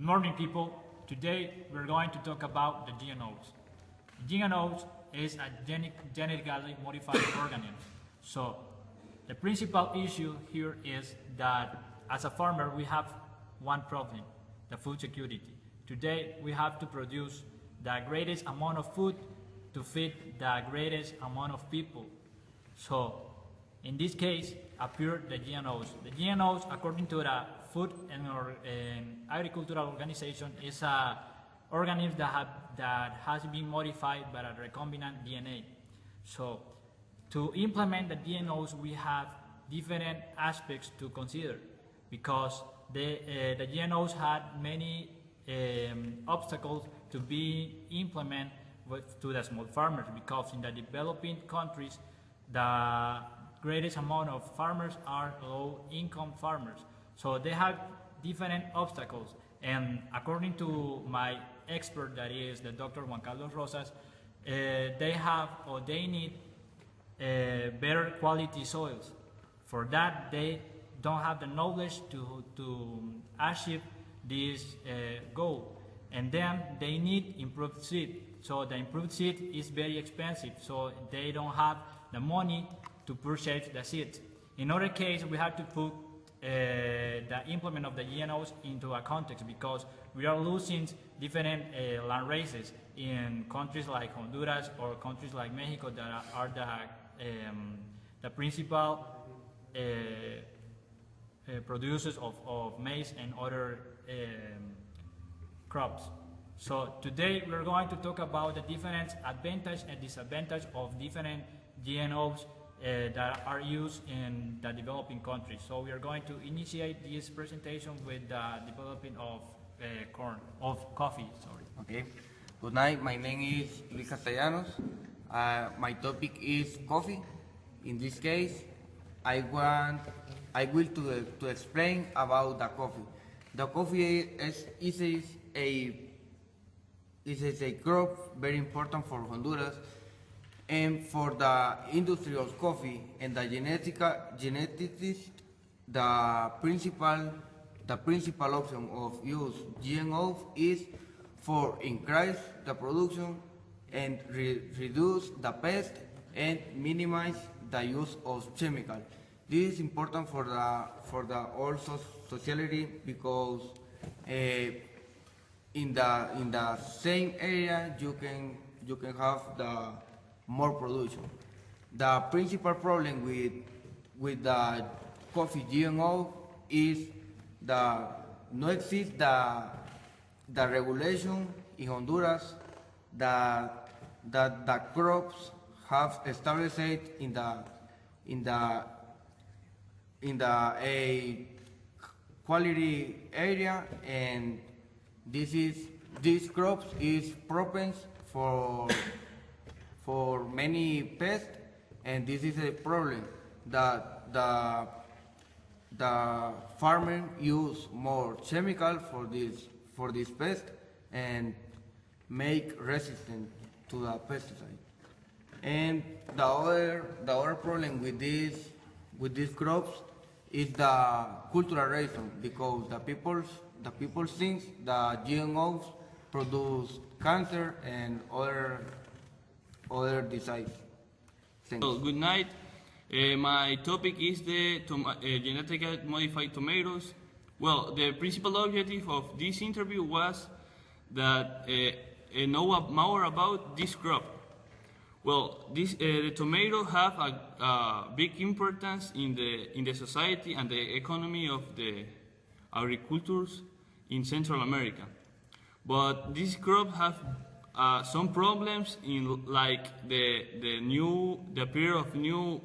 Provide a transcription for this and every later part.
Good morning, people. Today we're going to talk about the GMOs. GMOs is a genetically modified organism. So the principal issue here is that as a farmer we have one problem, the food security. Today we have to produce the greatest amount of food to feed the greatest amount of people. So in this case appear the GMOs. The GMOs, according to the Food and Agricultural Organization, is a organism that has been modified by a recombinant DNA. So to implement the GMOs we have different aspects to consider, because the GMOs had many obstacles to be implemented to the small farmers, because in the developing countries the greatest amount of farmers are low-income farmers. So they have different obstacles, and according to my expert, that is the Dr. Juan Carlos Rosas, they need better quality soils. For that, they don't have the knowledge to achieve this goal, and then they need improved seed. So the improved seed is very expensive, so they don't have the money to purchase the seed. In other case, we have to put the implement of the GMOs into a context, because we are losing different land races in countries like Honduras or countries like Mexico that are the principal producers of maize and other crops. So today we're going to talk about the different advantage and disadvantage of different GMOs that are used in the developing countries. So we are going to initiate this presentation with the developing of coffee. Okay. Good night. My name is Luis Castellanos. My topic is coffee. In this case, I will to explain about the coffee. The coffee is a crop very important for Honduras, and for the industry of coffee and the geneticists, the principal option of use GMOs is for increase the production and reduce the pest and minimize the use of chemicals. This is important for the also society, because in the same area you can have the more production. The principal problem with the coffee GMO is no exist the regulation in Honduras that the crops have established in a quality area, and these crops is prone for many pests, and this is a problem that the farmer use more chemical for this pest and make resistant to the pesticide. And the other problem with these crops is the cultural reason, because the people think that GMOs produce cancer and other disease. Well, good night. My topic is the genetically modified tomatoes. Well, the principal objective of this interview was that know more about this crop. Well, the tomato have a big importance in the society and the economy of the agricultures in Central America. But this crop have some problems in like the appearance of new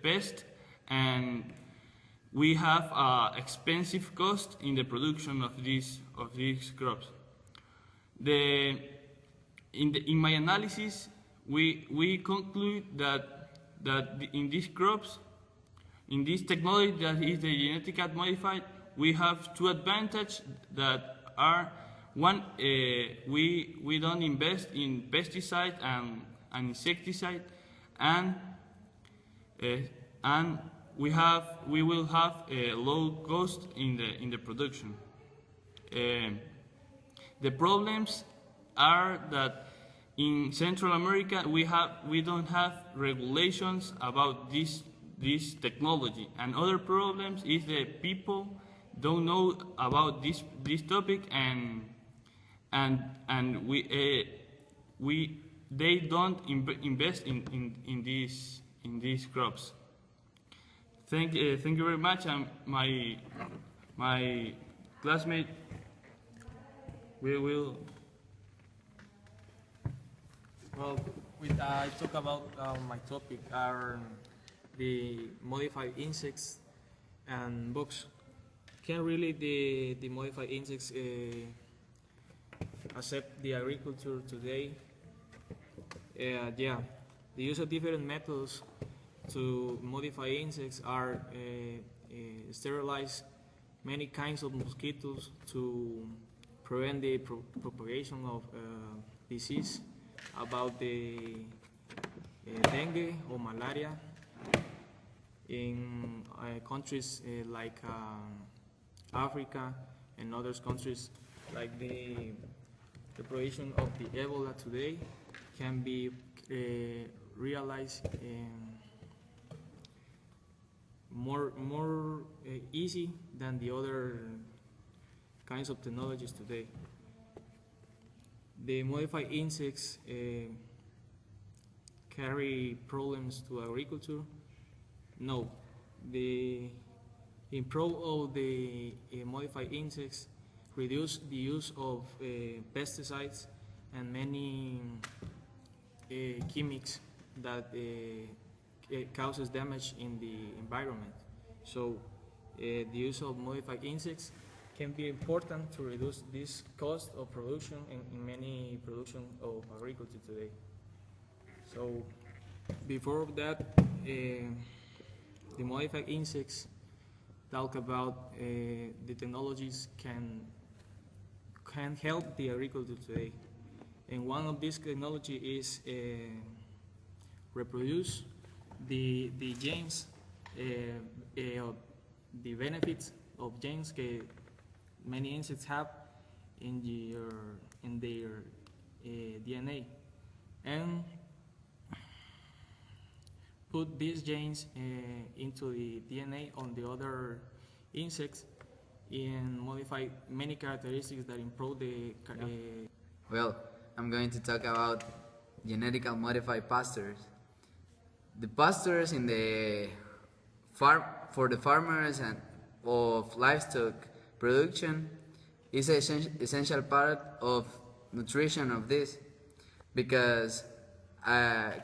pest, and we have expensive cost in the production of these crops. In my analysis, we conclude that in these crops, in this technology that is the genetically modified, we have two advantages that are: one, we don't invest in pesticide and insecticide, and we will have a low cost in the production. Um, the problems are that in Central America we don't have regulations about this technology, and other problems is that people don't know about this topic, and they don't invest in these crops. Thank you very much, and my classmate will. Well, I talk about my topic are the modified insects and bugs. Can really the modified insects accept the agriculture today? Yeah, the use of different methods to modify insects are sterilize many kinds of mosquitoes to prevent the propagation of disease about the dengue or malaria in countries like Africa and other countries, like the prohibition of the Ebola today can be realized more easy than the other kinds of technologies today. The modified insects carry problems to agriculture? No. The improve of the modified insects reduce the use of pesticides and many chemics that causes damage in the environment. So the use of modified insects can be important to reduce this cost of production in many production of agriculture today. So before that, the modified insects talk about the technologies can help the agriculture today, and one of these technology is reproduce the genes, the benefits of genes that many insects have in their DNA, and put these genes into the DNA on the other insects and modify many characteristics that improve the. Well, I'm going to talk about genetically modified pastures. The pastures in the farm for the farmers and of livestock production is an essential part of nutrition of this, because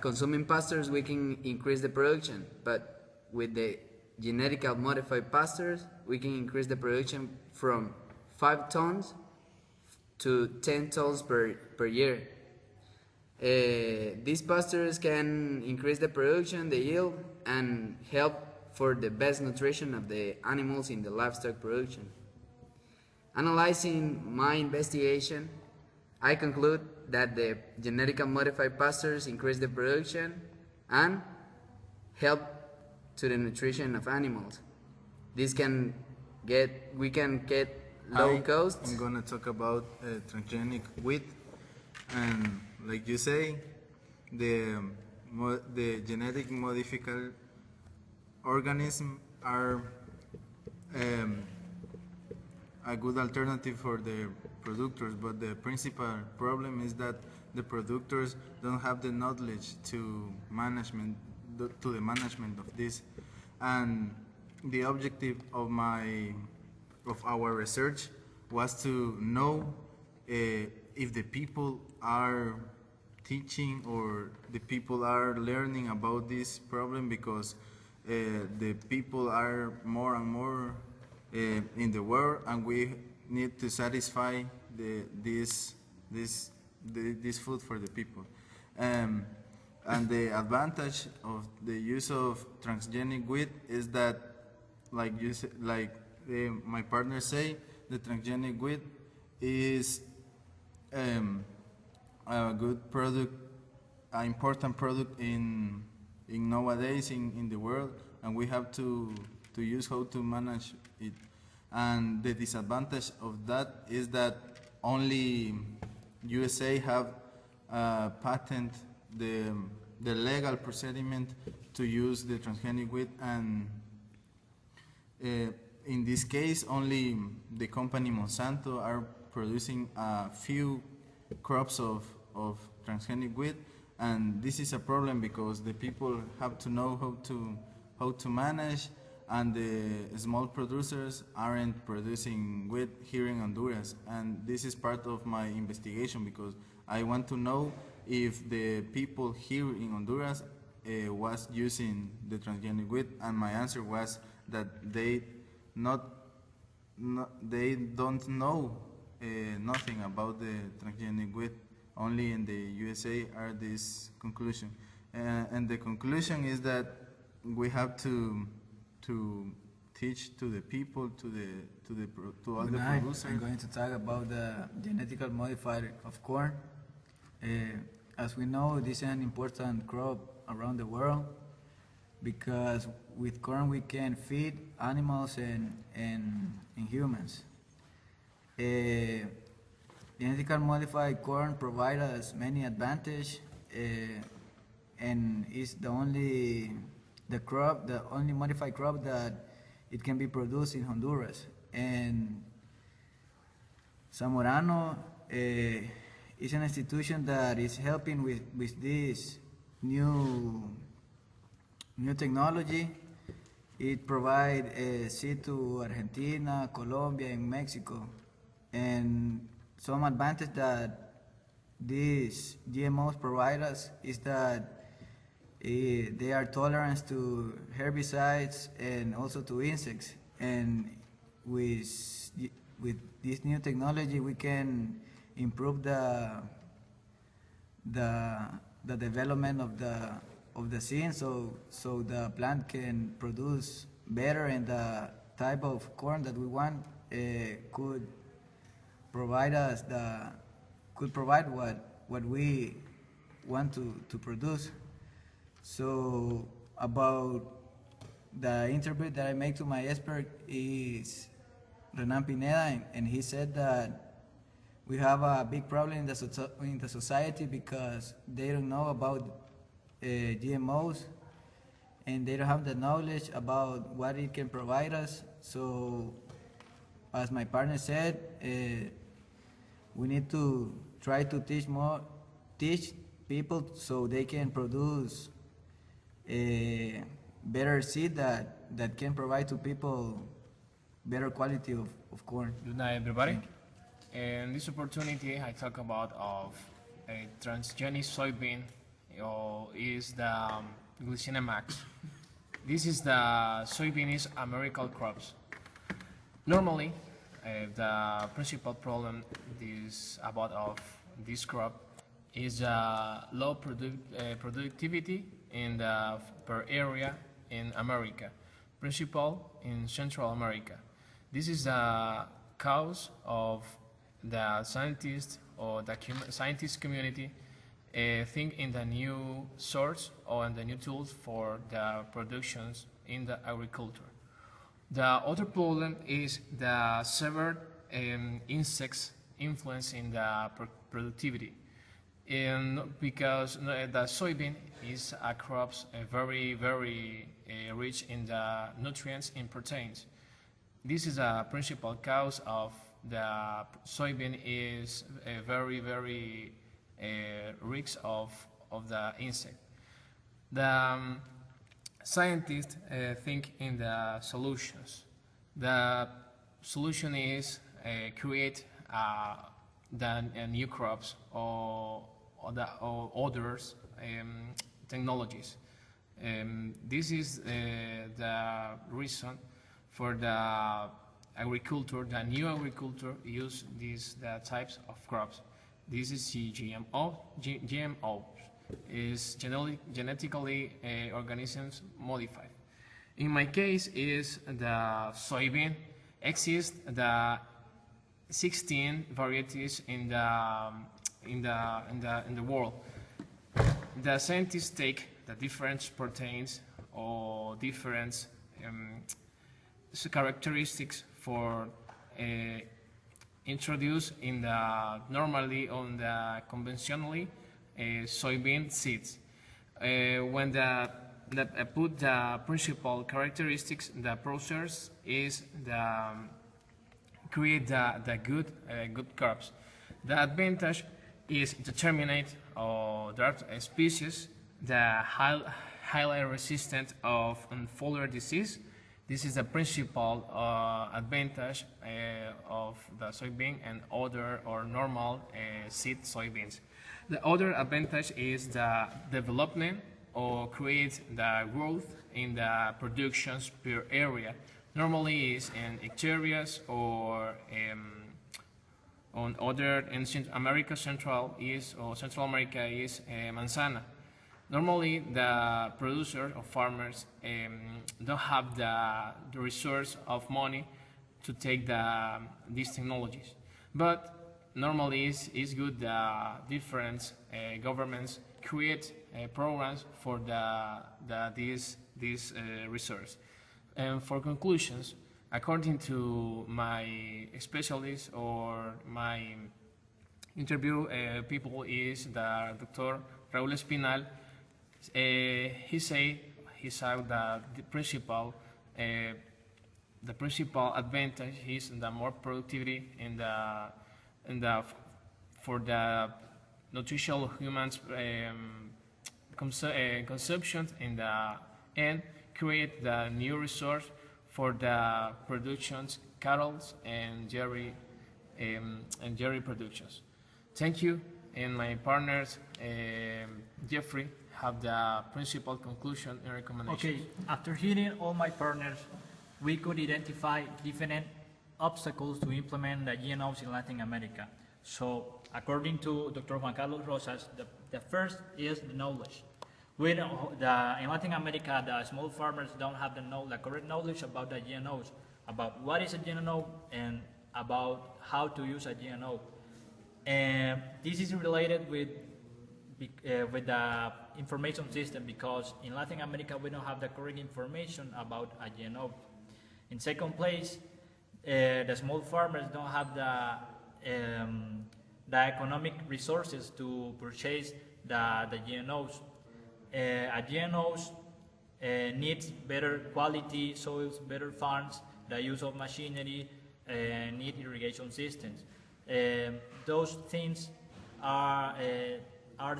consuming pastures we can increase the production, but with the genetically modified pastures we can increase the production from 5 tons to 10 tons per year. These pastures can increase the production, the yield, and help for the best nutrition of the animals in the livestock production. Analyzing my investigation, I conclude that the genetically modified pastures increase the production and help to the nutrition of animals. We can get low costs. I'm gonna talk about transgenic wheat, and like you say, the genetic modified organisms are a good alternative for the producers, but the principal problem is that the producers don't have the knowledge to the management of this. And the objective of our research was to know if the people are teaching or the people are learning about this problem, because the people are more and more in the world, and we need to satisfy this food for the people. And the advantage of the use of transgenic wheat is that, my partner say, the transgenic wheat is a good product, an important product in nowadays in the world, and we have to use how to manage it. And the disadvantage of that is that only USA have patent the legal procediment to use the transgenic wheat, and in this case only the company Monsanto are producing a few crops of transgenic wheat, and this is a problem because the people have to know how to manage, and the small producers aren't producing wheat here in Honduras. And this is part of my investigation because I want to know if the people here in Honduras was using the transgenic wheat, and my answer was that they don't know nothing about the transgenic wheat. Only in the USA are this conclusion, and the conclusion is that we have to teach to the people, to all the producers. I'm going to talk about the genetically modified of corn. As we know, this is an important crop around the world because with corn we can feed animals and humans. Genetically modified corn provides us many advantages, and is the only modified crop that it can be produced in Honduras. And Zamorano is an institution that is helping with this new technology. It provides seed to Argentina, Colombia, and Mexico. And some advantage that these GMOs provide us is that they are tolerant to herbicides and also to insects. And with this new technology, we can improve the development of the seed, so the plant can produce better, and the type of corn that we want could provide what we want to produce. So about the interview that I make to my expert is Renan Pineda, and he said that we have a big problem in the society because they don't know about GMOs, and they don't have the knowledge about what it can provide us. So as my partner said, we need to try to teach people so they can produce a better seed that can provide to people better quality of corn. Good night, everybody. In this opportunity, I talk about a transgenic soybean, is the Glycina max. This is the soybean is a miracle crops. Normally, the principal problem is about of this crop is low productivity in the per area in America, principal in Central America. This is the cause of the scientists or the scientist community think in the new source or in the new tools for the productions in the agriculture. The other problem is the severe insects influence in the productivity. And because the soybean is a crop very rich in the nutrients and proteins. This is a principal cause of the soybean is very rich of the insect. The scientists think in the solutions. The solution is create the new crops or others technologies. This is the reason for the agriculture, the new agriculture use the types of crops. This is GMO. GMO is genetically organisms modified. In my case, is the soybean. Exist the 16 varieties in the world. The scientists take the different proteins or different characteristics for introduced in the normally on the conventionally soybean seeds. When put the principal characteristics, the process is the create the good crops. The advantage is determinate that species the highly resistant of foliar disease. This is the principal advantage of the soybean and other or normal seed soybeans. The other advantage is the development or create the growth in the productions per area. Normally is in hectares or on other in Central America, Central America is manzana. Normally, the producers or farmers don't have the resource of money to take these technologies. But normally, it's good that different governments create programs for these resource. And for conclusions, according to my specialist or my interview people is the Dr. Raúl Espinal. He said that the principal advantage is the more productivity for the nutritional humans consumption and create the new resource for the productions cattle and dairy productions. Thank you, and my partners Jeffrey have the principal conclusion and recommendations. Okay, after hearing all my partners, we could identify different obstacles to implement the GMOs in Latin America. So, according to Dr. Juan Carlos Rosas, the first is the knowledge. In Latin America, the small farmers don't have the correct knowledge about the GMOs, about what is a GMO and about how to use a GMO. And this is related with the information system, because in Latin America we don't have the correct information about a GMO. In second place, the small farmers don't have the economic resources to purchase the GMOs. GMOs needs better quality soils, better farms, the use of machinery, need irrigation systems. Those things are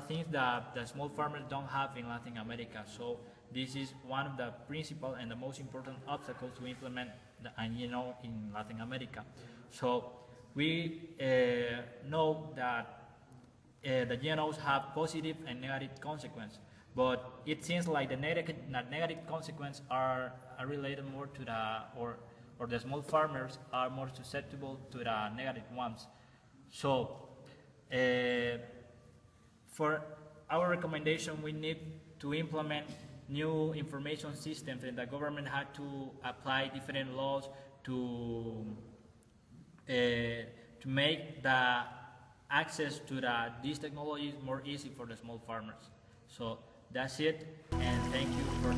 things that the small farmers don't have in Latin America. So this is one of the principal and the most important obstacles to implement the GMO in Latin America. So we know that the GMOs have positive and negative consequences, but it seems like the negative consequences are related more to or the small farmers are more susceptible to the negative ones. So for our recommendation, we need to implement new information systems, and the government had to apply different laws to make the access to these technologies more easy for the small farmers. So that's it, and thank you for